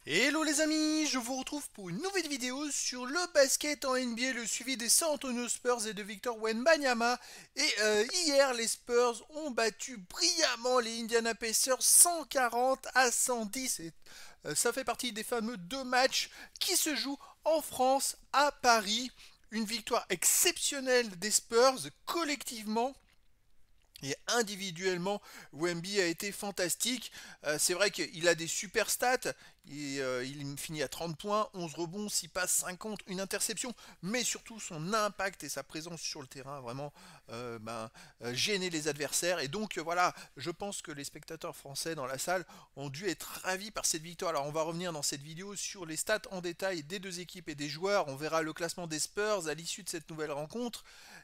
Hello les amis, je vous retrouve pour une nouvelle vidéo sur le basket en NBA, le suivi des San Antonio Spurs et de Victor Wembanyama. Et hier, les Spurs ont battu brillamment les Indiana Pacers 140 à 110. Et, ça fait partie des fameux deux matchs qui se jouent en France, à Paris. Une victoire exceptionnelle des Spurs collectivement. Et individuellement, Wemby a été fantastique. C'est vrai qu'il a des super stats. Il finit à 30 points, 11 rebonds, 6 passes, 50, une interception. Mais surtout son impact et sa présence sur le terrain a vraiment gêné les adversaires. Et donc voilà, je pense que les spectateurs français dans la salle ont dû être ravis par cette victoire. Alors on va revenir dans cette vidéo sur les stats en détail des deux équipes et des joueurs. On verra le classement des Spurs à l'issue de cette nouvelle rencontre.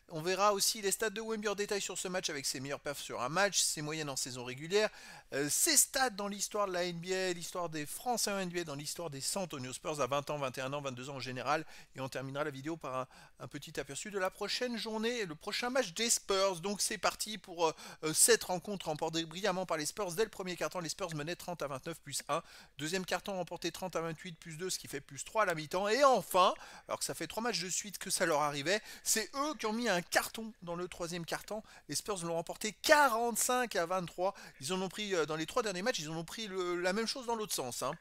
On verra aussi les stats de Wemby en détail sur ce match avec ses meilleurs perfs sur un match, ses moyennes en saison régulière, ses stats dans l'histoire de la NBA, l'histoire des Français en NBA, dans l'histoire des San Antonio Spurs à 20 ans, 21 ans, 22 ans en général. Et on terminera la vidéo par un petit aperçu de la prochaine journée, le prochain match des Spurs. Donc c'est parti pour cette rencontre remportée brillamment par les Spurs. Dès le premier quart-temps, les Spurs menaient 30 à 29 plus 1. Deuxième quart-temps remporté 30 à 28 plus 2, ce qui fait plus 3 à la mi-temps. Et enfin, alors que ça fait 3 matchs de suite que ça leur arrivait, c'est eux qui ont mis un carton dans le troisième quart-temps. Les Spurs l'ont remporté 45 à 23. Ils en ont pris, dans les 3 derniers matchs, ils en ont pris la même chose dans l'autre sens, hein.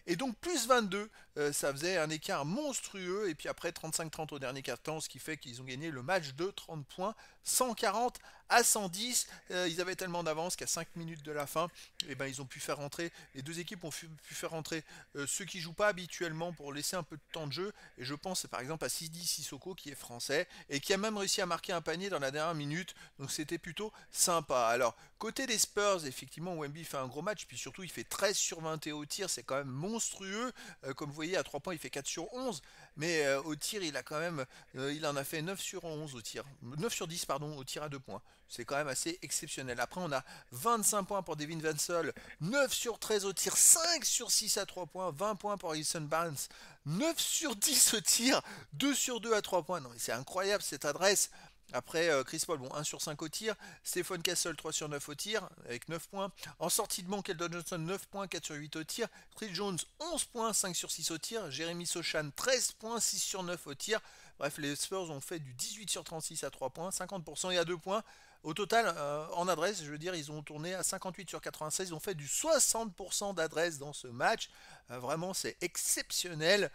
Et donc plus 22, ça faisait un écart monstrueux. Et puis après 35-30 au dernier quart-temps, ce qui fait qu'ils ont gagné le match de 30 points, 140 à 110. Ils avaient tellement d'avance qu'à 5 minutes de la fin, eh ben, ils ont pu faire rentrer, les deux équipes ont pu faire rentrer ceux qui jouent pas habituellement pour laisser un peu de temps de jeu. Et je pense par exemple à Sidi Sissoko qui est français et qui a même réussi à marquer un panier dans la dernière minute. Donc c'était plutôt sympa. Alors côté des Spurs, effectivement, Wemby fait un gros match. Puis surtout, il fait 13 sur 21 au tir. C'est quand même monstrueux. Comme vous voyez, à 3 points, il fait 4 sur 11. Mais au tir, il a quand même, il en a fait 9 sur 11 au tir. 9 sur 10, pardon, au tir à 2 points. C'est quand même assez exceptionnel. Après, on a 25 points pour Devin Vassell, 9 sur 13 au tir, 5 sur 6 à 3 points, 20 points pour Harrison Barnes, 9 sur 10 au tir, 2 sur 2 à 3 points. Non, c'est incroyable cette adresse. Après, Chris Paul, bon, 1 sur 5 au tir. Stéphane Castle, 3 sur 9 au tir, avec 9 points. En sortie de banc, Keldon Johnson, 9 points, 4 sur 8 au tir. Chris Jones, 11 points, 5 sur 6 au tir. Jérémy Sochan, 13 points, 6 sur 9 au tir. Bref, les Spurs ont fait du 18 sur 36 à 3 points, 50% et à 2 points. Au total, en adresse, je veux dire, ils ont tourné à 58 sur 96. Ils ont fait du 60% d'adresse dans ce match. Vraiment, c'est exceptionnel.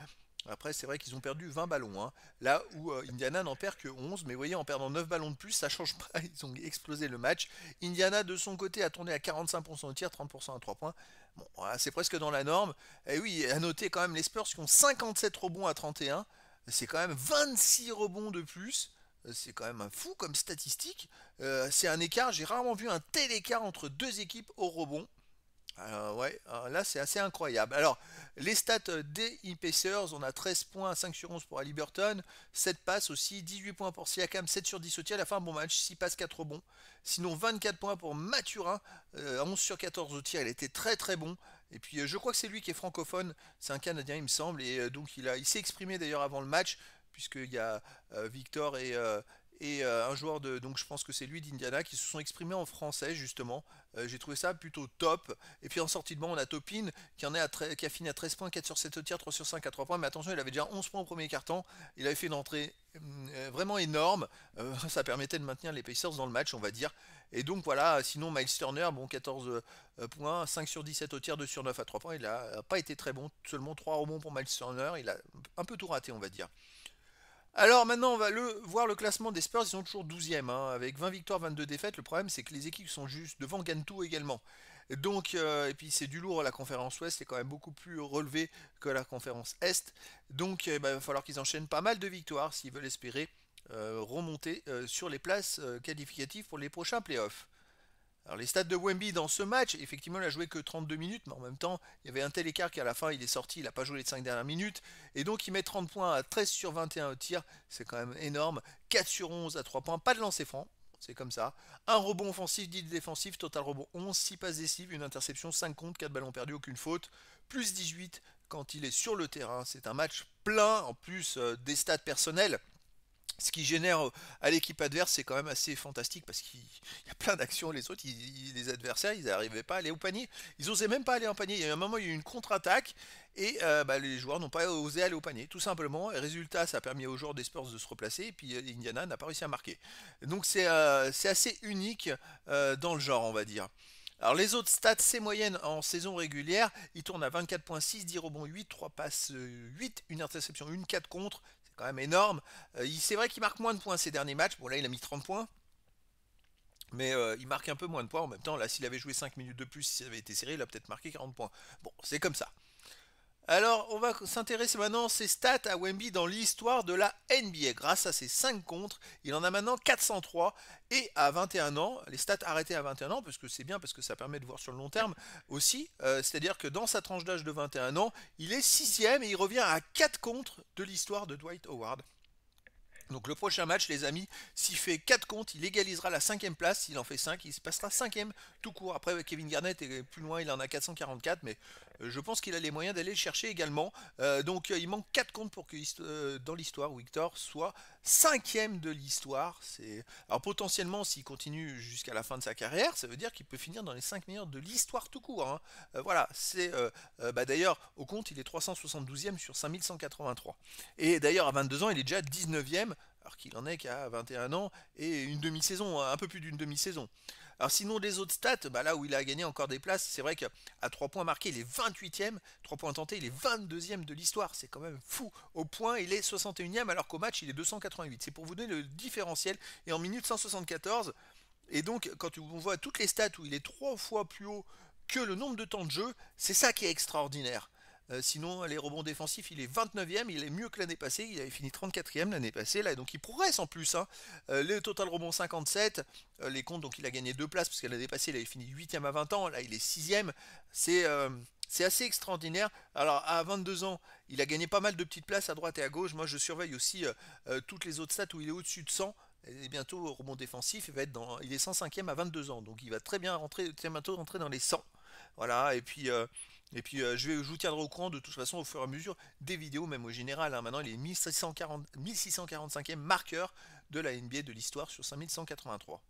Après, c'est vrai qu'ils ont perdu 20 ballons, hein. Là où Indiana n'en perd que 11. Mais vous voyez, en perdant 9 ballons de plus, ça change pas. Ils ont explosé le match. Indiana, de son côté, a tourné à 45% au tir, 30% à 3 points. Bon, voilà, c'est presque dans la norme. Et oui, à noter quand même les Spurs qui ont 57 rebonds à 31. C'est quand même 26 rebonds de plus. C'est quand même un fou comme statistique. C'est un écart, j'ai rarement vu un tel écart entre deux équipes au rebond. Ouais, là c'est assez incroyable. Alors, les stats des Pacers, on a 13 points, 5 sur 11 pour Haliburton, 7 passes aussi, 18 points pour Siakam, 7 sur 10 au tir, à la fin bon match, 6 passes, 4 rebonds. Sinon 24 points pour Mathurin, 11 sur 14 au tir, il était très très bon. Et puis je crois que c'est lui qui est francophone, c'est un Canadien il me semble, et donc il s'est exprimé d'ailleurs avant le match, puisqu'il y a Victor et un joueur de, donc je pense que c'est lui d'Indiana, qui se sont exprimés en français justement. J'ai trouvé ça plutôt top. Et puis en sortie de banc, on a Topin qui a fini à 13 points, 4 sur 7 au tir, 3 sur 5 à 3 points. Mais attention, il avait déjà 11 points au premier quart-temps. Il avait fait une entrée vraiment énorme. Ça permettait de maintenir les Pacers dans le match, on va dire. Et donc voilà, sinon Miles Turner, bon 14 points, 5 sur 17 au tir, 2 sur 9 à 3 points. Il a pas été très bon, seulement 3 rebonds pour Miles Turner. Il a un peu tout raté, on va dire. Alors maintenant, on va voir le classement des Spurs. Ils sont toujours 12e, hein, avec 20 victoires, 22 défaites. Le problème, c'est que les équipes sont juste devant Gantou également. Donc, et puis c'est du lourd. La conférence Ouest est quand même beaucoup plus relevée que la conférence Est. Donc, il va falloir qu'ils enchaînent pas mal de victoires s'ils veulent espérer remonter sur les places qualificatives pour les prochains playoffs. Alors les stats de Wemby dans ce match, effectivement il a joué que 32 minutes, mais en même temps il y avait un tel écart qu'à la fin il est sorti, il n'a pas joué les 5 dernières minutes, et donc il met 30 points à 13 sur 21 au tir, c'est quand même énorme, 4 sur 11 à 3 points, pas de lancer franc, c'est comme ça, un rebond offensif, 10 défensif, total rebond 11, 6 passes décisives, une interception, 5 comptes, 4 ballons perdus, aucune faute, plus 18 quand il est sur le terrain, c'est un match plein, en plus des stats personnels. Ce qui génère à l'équipe adverse, c'est quand même assez fantastique parce qu'il y a plein d'actions. Les autres, les adversaires, ils n'arrivaient pas à aller au panier. Ils osaient même pas aller en panier. Il y a un moment, il y a eu une contre-attaque et les joueurs n'ont pas osé aller au panier, tout simplement. Et résultat, ça a permis aux joueurs des Spurs de se replacer, et puis Indiana n'a pas réussi à marquer. Donc c'est assez unique dans le genre, on va dire. Alors les autres stats, c'est moyenne en saison régulière. Il tourne à 24,6, 10 rebonds 8, 3 passes 8, une interception, une 4 contre. C'est quand même énorme. C'est vrai qu'il marque moins de points ces derniers matchs. Bon là il a mis 30 points. Mais il marque un peu moins de points. En même temps, là, s'il avait joué 5 minutes de plus, si ça avait été serré, il a peut-être marqué 40 points. Bon, c'est comme ça. Alors, on va s'intéresser maintenant à ses stats à Wemby dans l'histoire de la NBA. Grâce à ses 5 contres, il en a maintenant 403. Et à 21 ans, les stats arrêtées à 21 ans, parce que c'est bien, parce que ça permet de voir sur le long terme aussi. C'est-à-dire que dans sa tranche d'âge de 21 ans, il est 6ème et il revient à 4 contres de l'histoire de Dwight Howard. Donc le prochain match, les amis, s'il fait 4 comptes, il égalisera la 5ème place. S'il en fait 5, il se passera 5ème tout court. Après, Kevin Garnett est plus loin, il en a 444, mais je pense qu'il a les moyens d'aller le chercher également. Il manque 4 comptes pour que dans l'histoire, Victor soit 5ème de l'histoire. Alors potentiellement, s'il continue jusqu'à la fin de sa carrière, ça veut dire qu'il peut finir dans les 5 meilleurs de l'histoire tout court, hein. Voilà, d'ailleurs, au compte, il est 372ème sur 5183. Et d'ailleurs, à 22 ans, il est déjà 19ème alors qu'il en est qu'à 21 ans et une demi-saison, un peu plus d'une demi-saison. Alors sinon les autres stats, là où il a gagné encore des places, c'est vrai qu'à 3 points marqués, il est 28ème, 3 points tentés, il est 22ème de l'histoire, c'est quand même fou. Au point, il est 61ème alors qu'au match, il est 288. C'est pour vous donner le différentiel, et en minutes 174, et donc quand on voit toutes les stats où il est 3 fois plus haut que le nombre de temps de jeu, c'est ça qui est extraordinaire. Sinon, les rebonds défensifs, il est 29ème, il est mieux que l'année passée, il avait fini 34ème l'année passée, là, donc il progresse en plus, hein. Le total rebond 57, les comptes, donc il a gagné 2 places, parce que l'année passée, il avait fini 8ème à 20 ans, là, il est 6ème, c'est assez extraordinaire. Alors, à 22 ans, il a gagné pas mal de petites places à droite et à gauche. Moi, je surveille aussi toutes les autres stats où il est au-dessus de 100. Et bientôt, au rebond défensif, il est 105ème à 22 ans, donc il va très bien bientôt rentrer dans les 100. Voilà, je vous tiendrai au courant de toute façon au fur et à mesure des vidéos, même au général, hein. Maintenant, il est 1645e marqueur de la NBA de l'histoire sur 5183.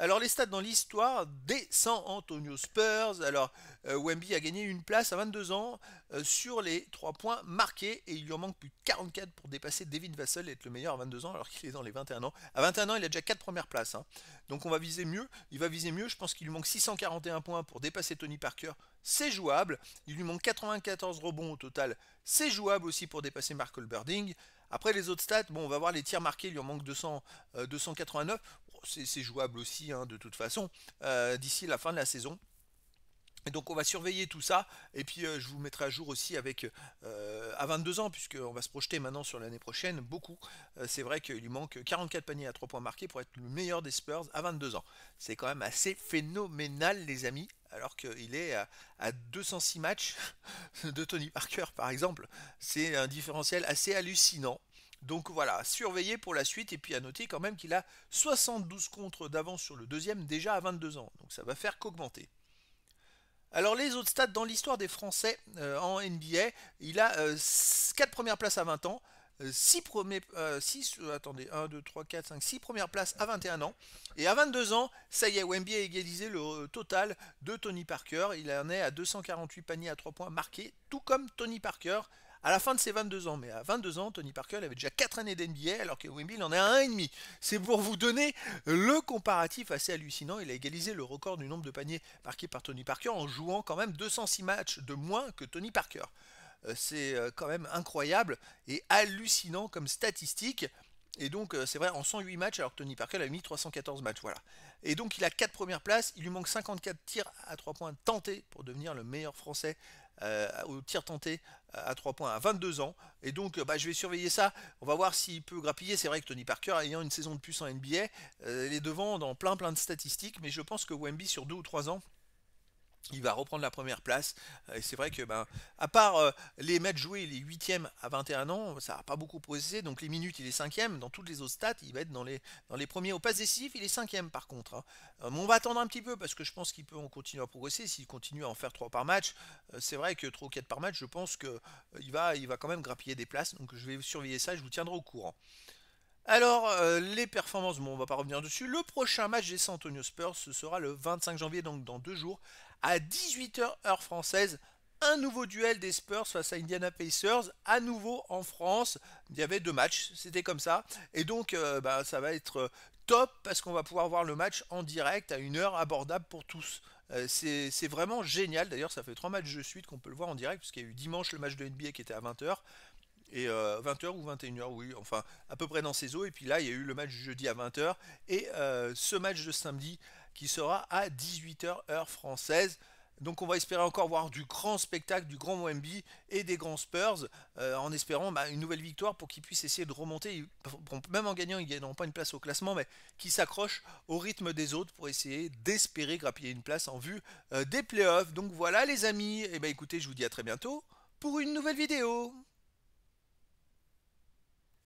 Alors les stats dans l'histoire des San Antonio Spurs. Alors Wemby a gagné une place à 22 ans sur les 3 points marqués et il lui en manque plus de 44 pour dépasser David Vassell et être le meilleur à 22 ans alors qu'il est dans les 21 ans. À 21 ans, il a déjà 4 premières places, hein. Donc on va viser mieux. Il va viser mieux. Je pense qu'il lui manque 641 points pour dépasser Tony Parker. C'est jouable. Il lui manque 94 rebonds au total. C'est jouable aussi pour dépasser Mark Olberding. Après les autres stats, bon, on va voir les tirs marqués, il lui en manque 289. C'est jouable aussi, hein, de toute façon, d'ici la fin de la saison. Et donc on va surveiller tout ça, et puis je vous mettrai à jour aussi avec à 22 ans, puisqu'on va se projeter maintenant sur l'année prochaine, beaucoup. C'est vrai qu'il lui manque 44 paniers à 3 points marqués pour être le meilleur des Spurs à 22 ans. C'est quand même assez phénoménal, les amis, alors qu'il est à 206 matchs de Tony Parker, par exemple. C'est un différentiel assez hallucinant. Donc voilà, surveillez pour la suite, et puis à noter quand même qu'il a 72 contres d'avance sur le deuxième déjà à 22 ans. Donc ça va faire qu'augmenter. Alors les autres stats dans l'histoire des Français en NBA, il a 4 premières places à 20 ans, 6 premiers, 6 premières places à 21 ans, et à 22 ans, ça y est, Wemby a égalisé le total de Tony Parker, il en est à 248 paniers à 3 points marqués, tout comme Tony Parker, à la fin de ses 22 ans. Mais à 22 ans, Tony Parker il avait déjà 4 années d'NBA alors que Wemby il en est à 1,5. C'est pour vous donner le comparatif assez hallucinant. Il a égalisé le record du nombre de paniers marqués par Tony Parker en jouant quand même 206 matchs de moins que Tony Parker. C'est quand même incroyable et hallucinant comme statistique. Et donc c'est vrai en 108 matchs alors que Tony Parker a mis 314 matchs. Voilà. Et donc il a 4 premières places, il lui manque 54 tirs à 3 points tentés pour devenir le meilleur français au tir tenté à 3 points à 22 ans. Et donc je vais surveiller ça. On va voir s'il peut grappiller. C'est vrai que Tony Parker ayant une saison de plus en NBA, il est devant dans plein de statistiques. Mais je pense que Wemby sur 2 ou 3 ans, il va reprendre la première place. Et c'est vrai que, à part les matchs joués, il est 8ème à 21 ans, ça n'a pas beaucoup progressé. Donc les minutes, il est 5ème. Dans toutes les autres stats, il va être dans les premiers. Au passes décisif, il est 5ème par contre, hein. Mais on va attendre un petit peu parce que je pense qu'il peut continuer à progresser. S'il continue à en faire 3 par match, c'est vrai que 3 ou 4 par match, je pense qu'il va quand même grappiller des places. Donc je vais surveiller ça, je vous tiendrai au courant. Alors, les performances, bon, on va pas revenir dessus. Le prochain match des San Antonio Spurs, ce sera le 25 janvier, donc dans 2 jours, à 18h heure française. un nouveau duel des Spurs face à Indiana Pacers, à nouveau en France. Il y avait 2 matchs, c'était comme ça. Et donc, ça va être top parce qu'on va pouvoir voir le match en direct à une heure abordable pour tous. C'est vraiment génial. D'ailleurs, ça fait 3 matchs de suite qu'on peut le voir en direct, puisqu'il y a eu dimanche le match de NBA qui était à 20h. Et 20h ou 21h, oui, enfin à peu près dans ces eaux. Et puis là, il y a eu le match du jeudi à 20h et ce match de samedi qui sera à 18h heure française. Donc on va espérer encore voir du grand spectacle, du grand Wemby et des grands Spurs, en espérant une nouvelle victoire pour qu'ils puissent essayer de remonter. Même en gagnant, ils ne gagneront pas une place au classement, mais qui s'accrochent au rythme des autres pour essayer d'espérer grappiller une place en vue des playoffs. Donc voilà les amis, et écoutez, je vous dis à très bientôt pour une nouvelle vidéo.